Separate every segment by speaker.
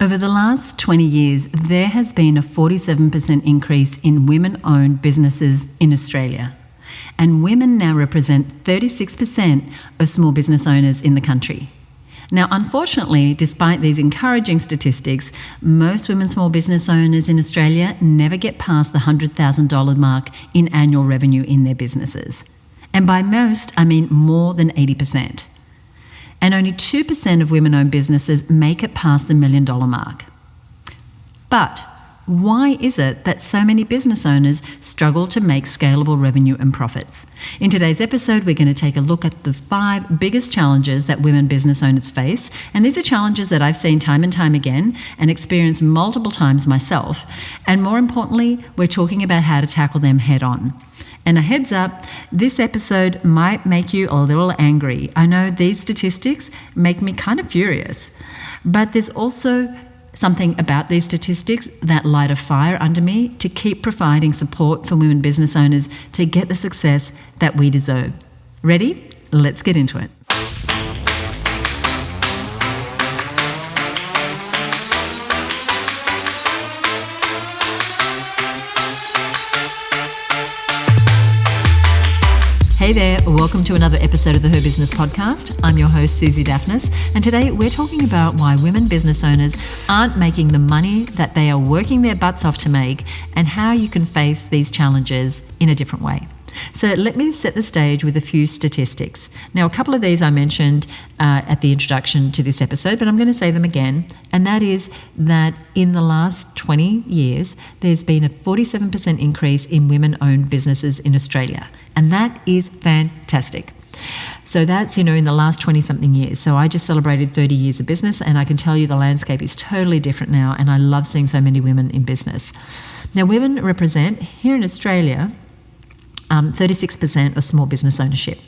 Speaker 1: Over the last 20 years, there has been a 47% increase in women-owned businesses in Australia. And women now represent 36% of small business owners in the country. Now, unfortunately, despite these encouraging statistics, most women small business owners in Australia never get past the $100,000 mark in annual revenue in their businesses. And by most, I mean more than 80%. And only 2% of women-owned businesses make it past the $1 million mark. But why is it that so many business owners struggle to make scalable revenue and profits? In today's episode, we're going to take a look at the 5 biggest challenges that women business owners face. And these are challenges that I've seen time and time again and experienced multiple times myself. And more importantly, we're talking about how to tackle them head on. And a heads up, this episode might make you a little angry. I know these statistics make me kind of furious, but there's also something about these statistics that light a fire under me to keep providing support for women business owners to get the success that we deserve. Ready? Let's get into it. Hey there, welcome to another episode of the Her Business Podcast. I'm your host, Susie Daphnis, and today we're talking about why women business owners aren't making the money that they are working their butts off to make and how you can face these challenges in a different way. So let me set the stage with a few statistics. Now, a couple of these I mentioned at the introduction to this episode, but I'm going to say them again. And that is that in the last 20 years, there's been a 47% increase in women-owned businesses in Australia. And that is fantastic. So that's, in the last 20-something years. So I just celebrated 30 years of business, and I can tell you the landscape is totally different now, and I love seeing so many women in business. Now, women represent, here in Australia, 36% of small business ownership.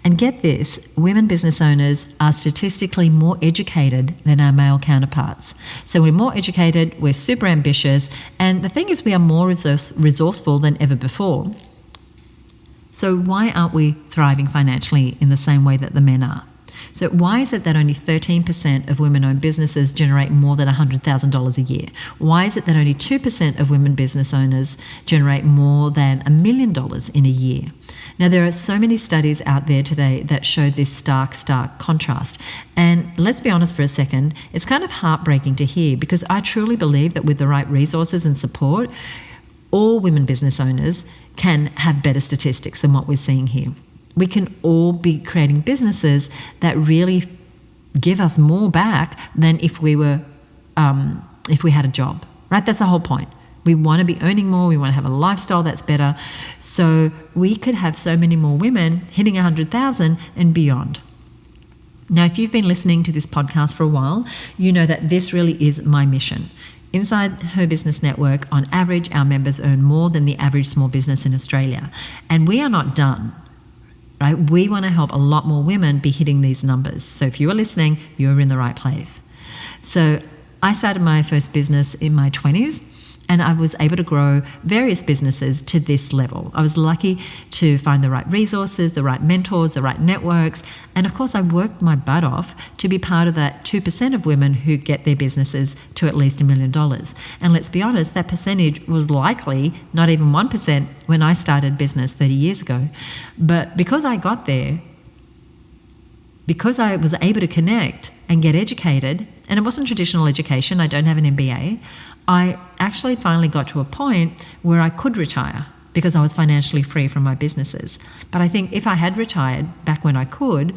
Speaker 1: And get this, women business owners are statistically more educated than our male counterparts. So we're more educated, we're super ambitious, and the thing is we are more resourceful than ever before. So why aren't we thriving financially in the same way that the men are? So why is it that only 13% of women-owned businesses generate more than $100,000 a year? Why is it that only 2% of women business owners generate more than $1 million in a year? Now, there are so many studies out there today that show this stark contrast. And let's be honest for a second, it's kind of heartbreaking to hear because I truly believe that with the right resources and support, all women business owners can have better statistics than what we're seeing here. We can all be creating businesses that really give us more back than if we had a job, right? That's the whole point. We want to be earning more. We want to have a lifestyle that's better. So we could have so many more women hitting 100,000 and beyond. Now, if you've been listening to this podcast for a while, you know that this really is my mission. Inside Her Business Network, on average, our members earn more than the average small business in Australia. And we are not done. Right? We want to help a lot more women be hitting these numbers. So if you are listening, you're in the right place. So I started my first business in my 20s, and I was able to grow various businesses to this level. I was lucky to find the right resources, the right mentors, the right networks, and of course I worked my butt off to be part of that 2% of women who get their businesses to at least $1 million. And let's be honest, that percentage was likely not even 1% when I started business 30 years ago. But because I got there, because I was able to connect and get educated, and it wasn't traditional education, I don't have an MBA, I actually finally got to a point where I could retire because I was financially free from my businesses. But I think if I had retired back when I could,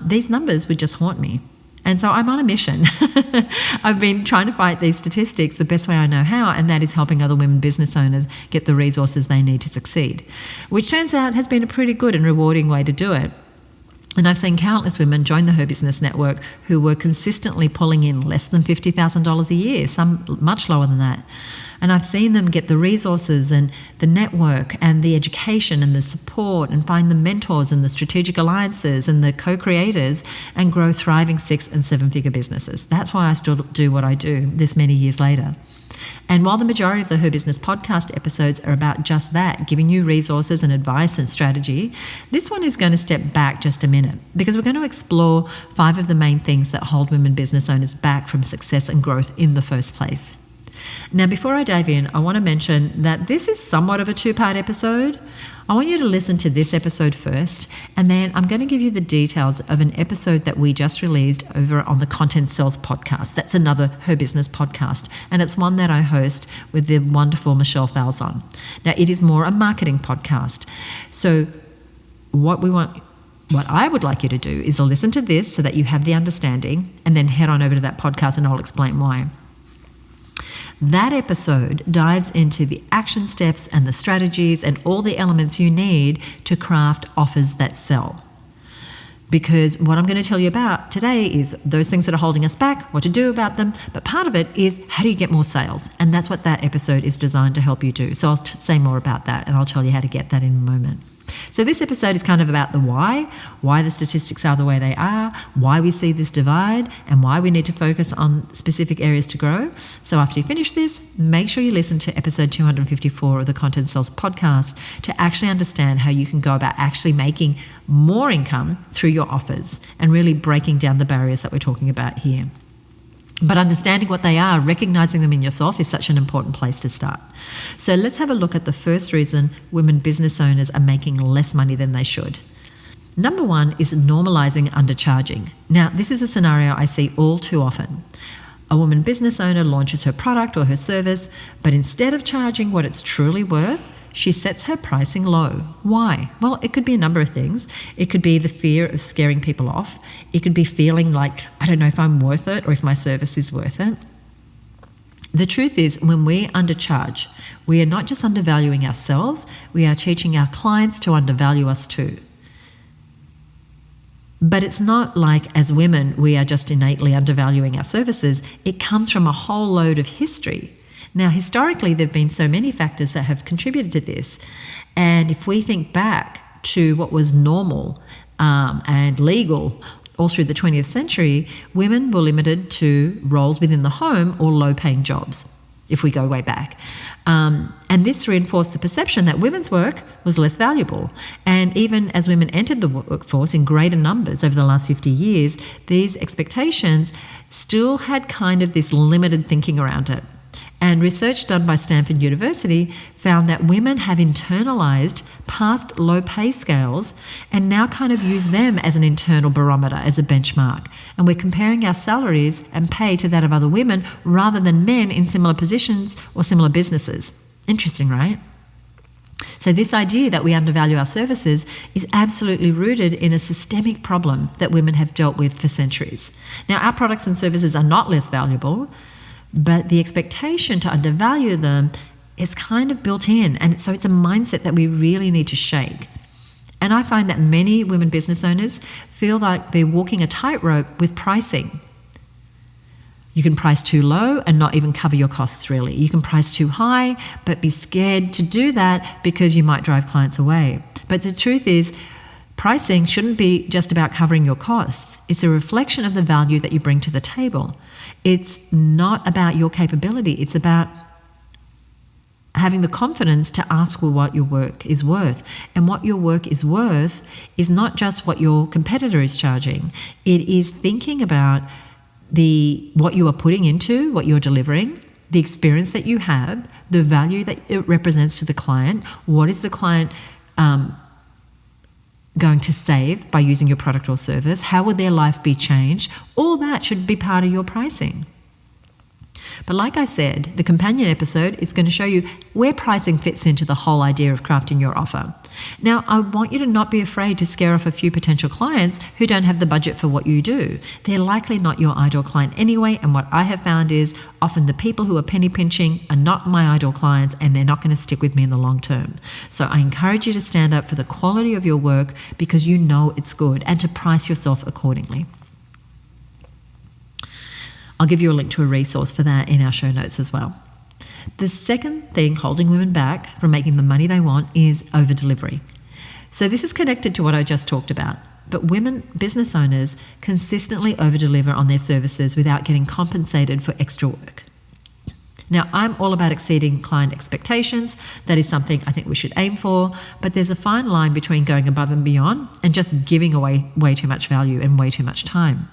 Speaker 1: these numbers would just haunt me. And so I'm on a mission. I've been trying to fight these statistics the best way I know how, and that is helping other women business owners get the resources they need to succeed, which turns out has been a pretty good and rewarding way to do it. And I've seen countless women join the Her Business Network who were consistently pulling in less than $50,000 a year, some much lower than that. And I've seen them get the resources and the network and the education and the support and find the mentors and the strategic alliances and the co-creators and grow thriving 6- and 7-figure businesses. That's why I still do what I do this many years later. And while the majority of the Her Business podcast episodes are about just that, giving you resources and advice and strategy, this one is going to step back just a minute because we're going to explore 5 of the main things that hold women business owners back from success and growth in the first place. Now, before I dive in, I want to mention that this is somewhat of a 2-part episode. I want you to listen to this episode first, and then I'm going to give you the details of an episode that we just released over on the Content Sells podcast. That's another Her Business podcast, and it's one that I host with the wonderful Michelle Falzon. Now, it is more a marketing podcast. So what I would like you to do is listen to this so that you have the understanding, and then head on over to that podcast and I'll explain why. That episode dives into the action steps and the strategies and all the elements you need to craft offers that sell. Because what I'm going to tell you about today is those things that are holding us back, what to do about them, but part of it is how do you get more sales? And that's what that episode is designed to help you do. So I'll say more about that and I'll tell you how to get that in a moment. So this episode is kind of about the why the statistics are the way they are, why we see this divide, and why we need to focus on specific areas to grow. So after you finish this, make sure you listen to episode 254 of the Content Sells podcast to actually understand how you can go about actually making more income through your offers and really breaking down the barriers that we're talking about here. But understanding what they are, recognizing them in yourself is such an important place to start. So let's have a look at the first reason women business owners are making less money than they should. Number 1 is normalizing undercharging. Now, this is a scenario I see all too often. A woman business owner launches her product or her service, but instead of charging what it's truly worth, she sets her pricing low. Why? Well, it could be a number of things. It could be the fear of scaring people off. It could be feeling like, I don't know if I'm worth it or if my service is worth it. The truth is, when we undercharge, we are not just undervaluing ourselves, we are teaching our clients to undervalue us too. But it's not like as women, we are just innately undervaluing our services. It comes from a whole load of history. Now, historically, there have been so many factors that have contributed to this. And if we think back to what was normal and legal all through the 20th century, women were limited to roles within the home or low-paying jobs, if we go way back. And this reinforced the perception that women's work was less valuable. And even as women entered the workforce in greater numbers over the last 50 years, these expectations still had kind of this limited thinking around it. And research done by Stanford University found that women have internalized past low pay scales and now kind of use them as an internal barometer, as a benchmark. And we're comparing our salaries and pay to that of other women rather than men in similar positions or similar businesses. Interesting, right? So this idea that we undervalue our services is absolutely rooted in a systemic problem that women have dealt with for centuries. Now, our products and services are not less valuable, but the expectation to undervalue them is kind of built in. And so it's a mindset that we really need to shake. And I find that many women business owners feel like they're walking a tightrope with pricing. You can price too low and not even cover your costs, really. You can price too high, but be scared to do that because you might drive clients away. But the truth is, pricing shouldn't be just about covering your costs. It's a reflection of the value that you bring to the table. It's not about your capability. It's about having the confidence to ask for what your work is worth. And what your work is worth is not just what your competitor is charging. It is thinking about what you are putting into, what you're delivering, the experience that you have, the value that it represents to the client. What is the client going to save by using your product or service? How would their life be changed? All that should be part of your pricing. But like I said, the companion episode is going to show you where pricing fits into the whole idea of crafting your offer. Now, I want you to not be afraid to scare off a few potential clients who don't have the budget for what you do. They're likely not your ideal client anyway, and what I have found is often the people who are penny pinching are not my ideal clients, and they're not going to stick with me in the long term. So I encourage you to stand up for the quality of your work because you know it's good, and to price yourself accordingly. I'll give you a link to a resource for that in our show notes as well. The second thing holding women back from making the money they want is over-delivery. So this is connected to what I just talked about, but women business owners consistently over-deliver on their services without getting compensated for extra work. Now, I'm all about exceeding client expectations. That is something I think we should aim for, but there's a fine line between going above and beyond and just giving away way too much value and way too much time.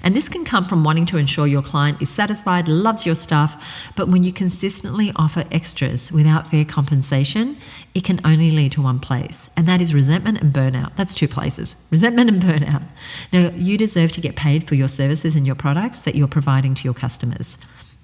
Speaker 1: And this can come from wanting to ensure your client is satisfied, loves your stuff, but when you consistently offer extras without fair compensation, it can only lead to one place, and that is resentment and burnout. That's two places, resentment and burnout. Now, you deserve to get paid for your services and your products that you're providing to your customers.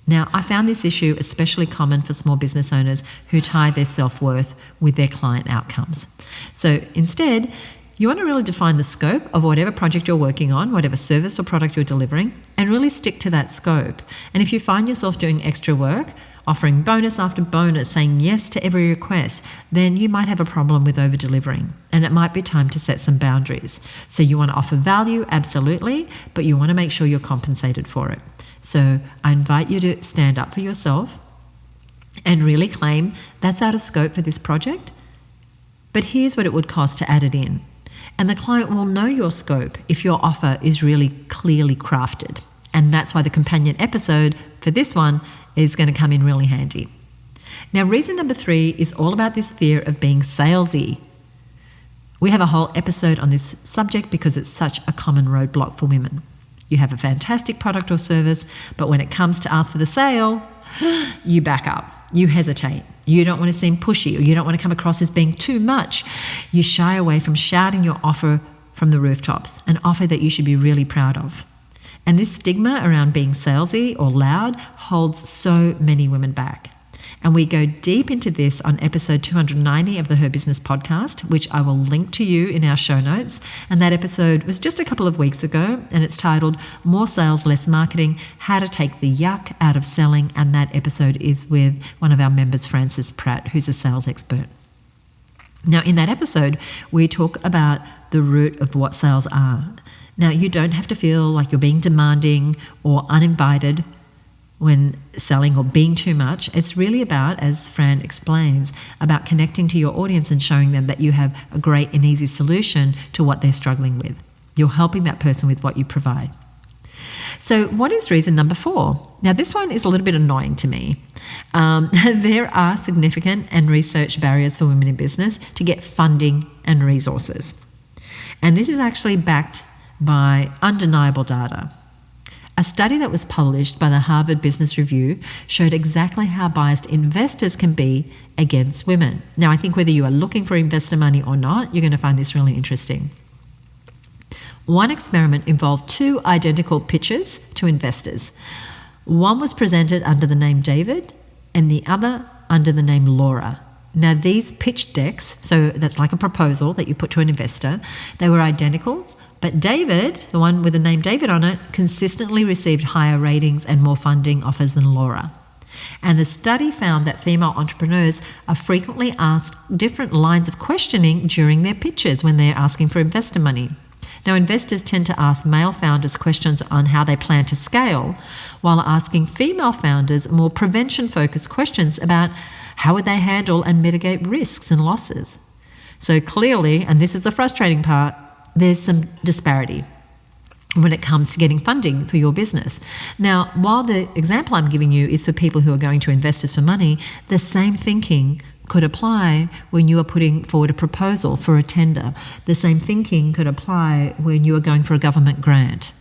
Speaker 1: Now, I found this issue especially common for small business owners who tie their self-worth with their client outcomes. So instead, you want to really define the scope of whatever project you're working on, whatever service or product you're delivering, and really stick to that scope. And if you find yourself doing extra work, offering bonus after bonus, saying yes to every request, then you might have a problem with over-delivering, and it might be time to set some boundaries. So you want to offer value, absolutely, but you want to make sure you're compensated for it. So I invite you to stand up for yourself and really claim that's out of scope for this project, but here's what it would cost to add it in. And the client will know your scope if your offer is really clearly crafted. And that's why the companion episode for this one is going to come in really handy. Now, reason number 3 is all about this fear of being salesy. We have a whole episode on this subject because it's such a common roadblock for women. You have a fantastic product or service, but when it comes to ask for the sale, you back up, you hesitate. You don't want to seem pushy, or you don't want to come across as being too much. You shy away from shouting your offer from the rooftops, an offer that you should be really proud of. And this stigma around being salesy or loud holds so many women back. And we go deep into this on episode 290 of the Her Business podcast, which I will link to you in our show notes. And that episode was just a couple of weeks ago, and it's titled More Sales, Less Marketing, How to Take the Yuck Out of Selling. And that episode is with one of our members, Frances Pratt, who's a sales expert. Now, in that episode, we talk about the root of what sales are. Now, you don't have to feel like you're being demanding or uninvited when selling or being too much. It's really about, as Fran explains, about connecting to your audience and showing them that you have a great and easy solution to what they're struggling with. You're helping that person with what you provide. So what is reason number 4? Now, this one is a little bit annoying to me. There are significant and research barriers for women in business to get funding and resources. And this is actually backed by undeniable data. A study that was published by the Harvard Business Review showed exactly how biased investors can be against women. Now, I think whether you are looking for investor money or not, you're going to find this really interesting. One experiment involved 2 identical pitches to investors. One was presented under the name David and the other under the name Laura. Now, these pitch decks, so that's like a proposal that you put to an investor, they were identical. But David, the one with the name David on it, consistently received higher ratings and more funding offers than Laura. And the study found that female entrepreneurs are frequently asked different lines of questioning during their pitches when they're asking for investor money. Now, investors tend to ask male founders questions on how they plan to scale, while asking female founders more prevention-focused questions about how would they handle and mitigate risks and losses. So clearly, and this is the frustrating part, there's some disparity when it comes to getting funding for your business. Now, while the example I'm giving you is for people who are going to investors for money, the same thinking could apply when you are putting forward a proposal for a tender. The same thinking could apply when you are going for a government grant.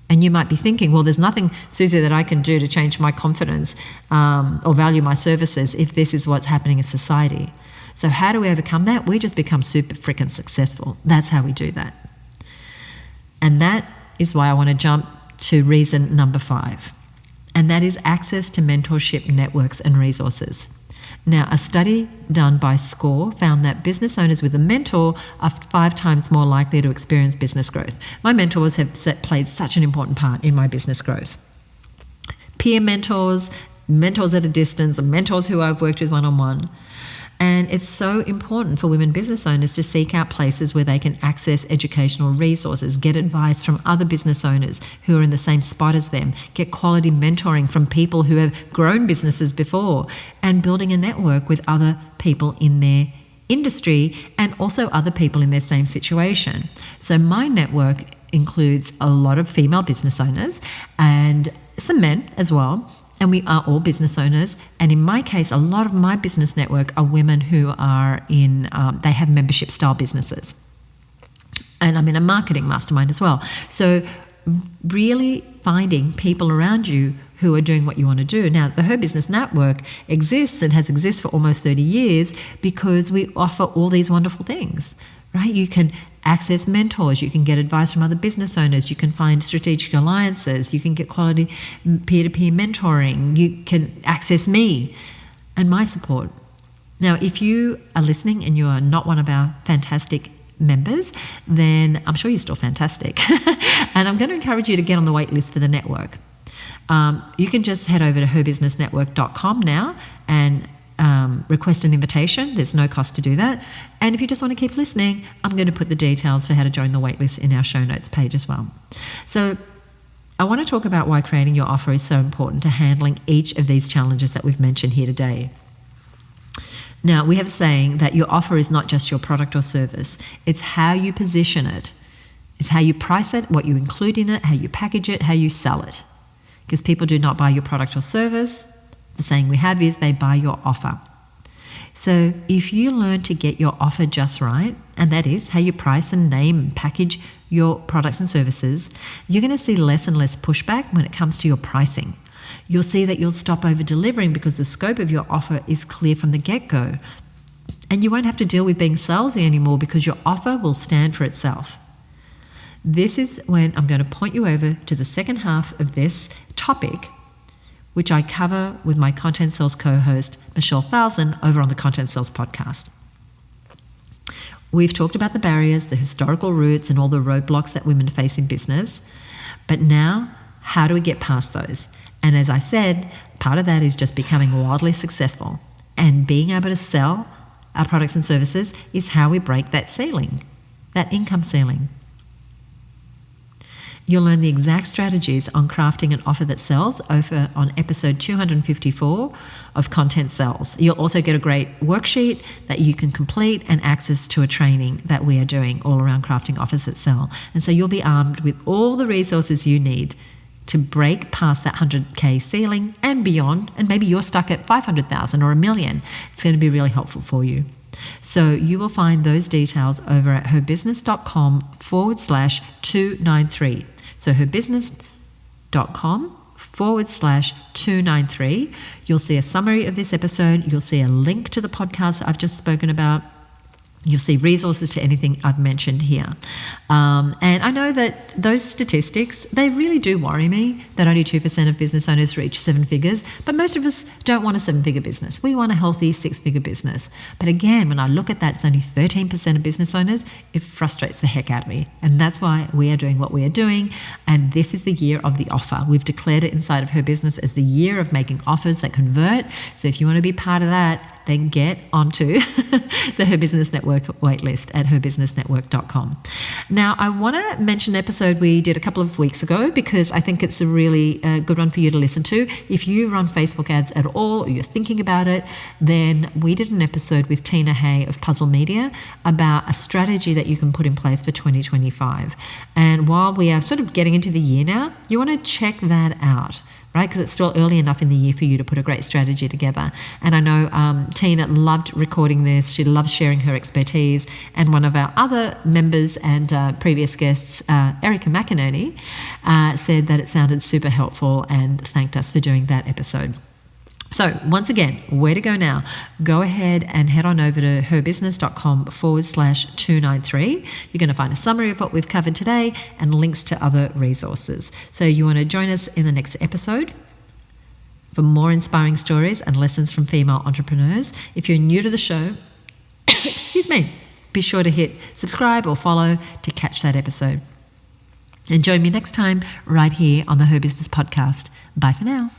Speaker 1: And you might be thinking, well, there's nothing, Susie, that I can do to change my confidence or value my services if this is what's happening in society. So how do we overcome that? We just become super freaking successful. That's how we do that. And that is why I want to jump to reason number 5. And that is access to mentorship networks and resources. Now, a study done by SCORE found that business owners with a mentor are 5 times more likely to experience business growth. My mentors have played such an important part in my business growth. Peer mentors, mentors at a distance, and mentors who I've worked with one-on-one. And it's so important for women business owners to seek out places where they can access educational resources, get advice from other business owners who are in the same spot as them, get quality mentoring from people who have grown businesses before, and building a network with other people in their industry and also other people in their same situation. So my network includes a lot of female business owners and some men as well. And we are all business owners. And in my case, a lot of my business network are women who are they have membership style businesses. And I'm in a marketing mastermind as well. So really finding people around you who are doing what you want to do. Now, the Her Business Network exists and has existed for almost 30 years because we offer all these wonderful things, right? You can access mentors, you can get advice from other business owners, you can find strategic alliances, you can get quality peer-to-peer mentoring, you can access me and my support. Now, if you are listening and you are not one of our fantastic members, then I'm sure you're still fantastic. And I'm going to encourage you to get on the wait list for the network. You can just head over to herbusinessnetwork.com now and request an invitation. There's no cost to do that. And if you just want to keep listening, I'm going to put the details for how to join the waitlist in our show notes page as well. So I want to talk about why creating your offer is so important to handling each of these challenges that we've mentioned here today. Now, we have a saying that your offer is not just your product or service. It's how you position it. It's how you price it, what you include in it, how you package it, how you sell it. Because people do not buy your product or service. The saying we have is they buy your offer. So if you learn to get your offer just right, and that is how you price and name and package your products and services, you're going to see less and less pushback when it comes to your pricing. You'll see that you'll stop over-delivering because the scope of your offer is clear from the get-go. And you won't have to deal with being salesy anymore because your offer will stand for itself. This is when I'm going to point you over to the second half of this topic, which I cover with my Content Sales co-host, Michelle Thousand, over on the Content Sales podcast. We've talked about the barriers, the historical roots, and all the roadblocks that women face in business. But now, how do we get past those? And as I said, part of that is just becoming wildly successful. And being able to sell our products and services is how we break that ceiling, that income ceiling. You'll learn the exact strategies on crafting an offer that sells over on episode 254 of Content Sales. You'll also get a great worksheet that you can complete and access to a training that we are doing all around crafting offers that sell. And so you'll be armed with all the resources you need to break past that 100K ceiling and beyond. And maybe you're stuck at 500,000 or $1 million. It's going to be really helpful for you. So you will find those details over at herbusiness.com/293. So herbusiness.com/293. You'll see a summary of this episode. You'll see a link to the podcast I've just spoken about. You'll see resources to anything I've mentioned here. And I know that those statistics, they really do worry me that only 2% of business owners reach 7 figures, but most of us don't want a 7-figure business. We want a healthy 6-figure business. But again, when I look at that, it's only 13% of business owners, it frustrates the heck out of me. And that's why we are doing what we are doing. And this is the year of the offer. We've declared it inside of Her Business as the year of making offers that convert. So if you want to be part of that, then get onto the Her Business Network waitlist at herbusinessnetwork.com. Now, I want to mention an episode we did a couple of weeks ago because I think it's a really good one for you to listen to. If you run Facebook ads at all or you're thinking about it, then we did an episode with Tina Hay of Puzzle Media about a strategy that you can put in place for 2025. And while we are sort of getting into the year now, you want to check that out, right? Because it's still early enough in the year for you to put a great strategy together. And I know Tina loved recording this. She loves sharing her expertise. And one of our other members and previous guests, Erica McInerney, said that it sounded super helpful and thanked us for doing that episode. So once again, where to go now? Go ahead and head on over to herbusiness.com/293. You're going to find a summary of what we've covered today and links to other resources. So you want to join us in the next episode for more inspiring stories and lessons from female entrepreneurs. If you're new to the show, excuse me, be sure to hit subscribe or follow to catch that episode. And join me next time right here on the Her Business podcast. Bye for now.